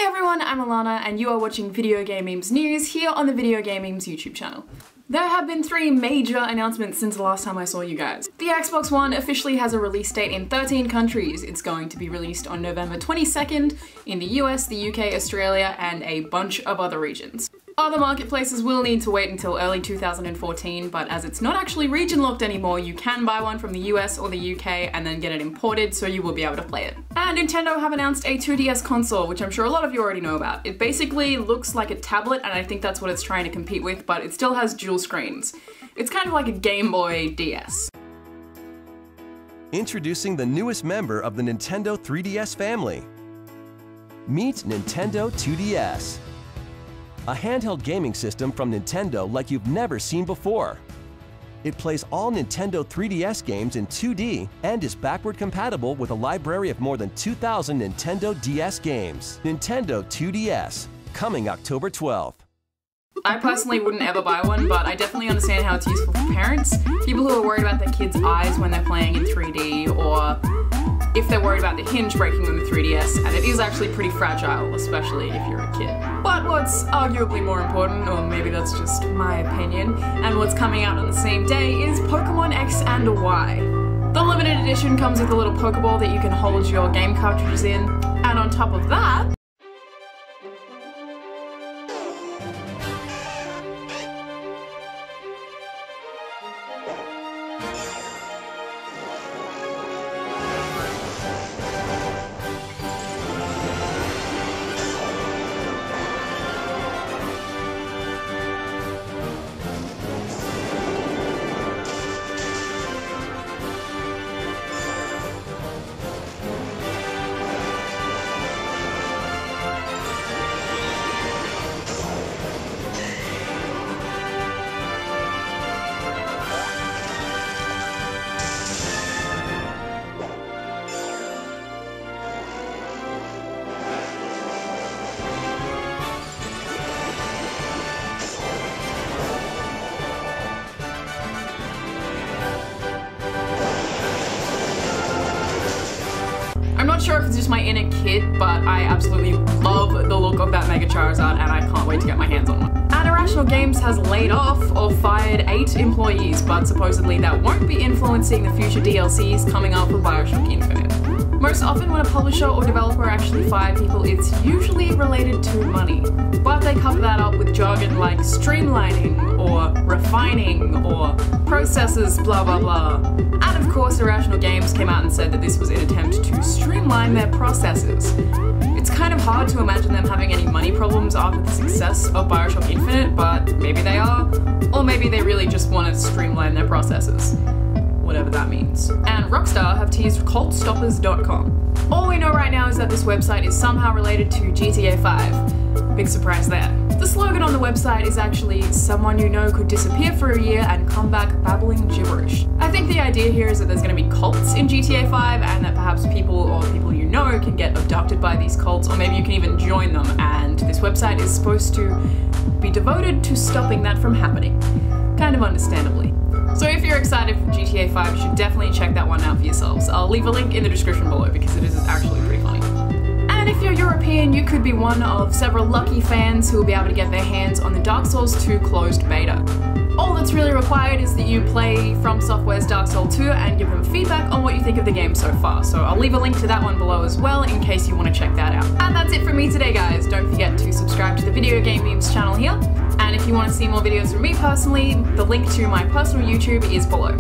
everyone, I'm Alana and you are watching Video Game Memes News here on the Video Game Memes YouTube channel. There have been 3 major announcements since the last time I saw you guys. The Xbox One officially has a release date in 13 countries. It's going to be released on November 22nd in the US, the UK, Australia, and a bunch of other regions. Other marketplaces will need to wait until early 2014, but as it's not actually region locked anymore, you can buy one from the US or the UK and then get it imported, so you will be able to play it. And Nintendo have announced a 2DS console, which I'm sure a lot of you already know about. It basically looks like a tablet, and I think that's what it's trying to compete with, but it still has dual screens. It's kind of like a Game Boy DS. Introducing the newest member of the Nintendo 3DS family. Meet Nintendo 2DS. A handheld gaming system from Nintendo like you've never seen before. It plays all Nintendo 3DS games in 2D and is backward compatible with a library of more than 2,000 Nintendo DS games. Nintendo 2DS, coming October 12th. I personally wouldn't ever buy one, but I definitely understand how it's useful for parents. People who are worried about their kids' eyes when they're playing in 3D, or if they're worried about the hinge breaking on the 3DS, and it is actually pretty fragile, especially if you're a kid. But what's arguably more important, or maybe that's just my opinion, and what's coming out on the same day is Pokemon X and Y. The limited edition comes with a little Pokeball that you can hold your game cartridges in, and on top of that, I'm not sure if it's just my inner kid, but I absolutely love the look of that Mega Charizard and I can't wait to get my hands on one. And Irrational Games has laid off or fired 8 employees, but supposedly that won't be influencing the future DLCs coming out for Bioshock Infinite. Most often when a publisher or developer actually fire people, it's usually related to money. But they cover that up with jargon like streamlining, or refining, or processes, blah blah blah. And of course, Irrational Games came out and said that this was an attempt to streamline their processes. It's kind of hard to imagine them having any money problems after the success of Bioshock Infinite, but maybe they are. Or maybe they really just want to streamline their processes. Whatever that means. And Rockstar have teased CultStoppers.com. All we know right now is that this website is somehow related to GTA 5. Big surprise there. The slogan on the website is actually, someone you know could disappear for a year and come back babbling gibberish. I think the idea here is that there's going to be cults in GTA 5 and that perhaps people or people you know can get abducted by these cults, or maybe you can even join them, and this website is supposed to be devoted to stopping that from happening. Kind of understandably. So if you're excited for GTA 5, you should definitely check that one out for yourselves. I'll leave a link in the description below because it is actually pretty funny. And if you're European, you could be one of several lucky fans who will be able to get their hands on the Dark Souls 2 closed beta. All that's really required is that you play From Software's Dark Souls 2 and give them feedback on what you think of the game so far. So I'll leave a link to that one below as well in case you want to check that out. And that's it from me today, guys. Don't forget to subscribe to the Video Game Memes channel here. And if you want to see more videos from me personally, the link to my personal YouTube is below.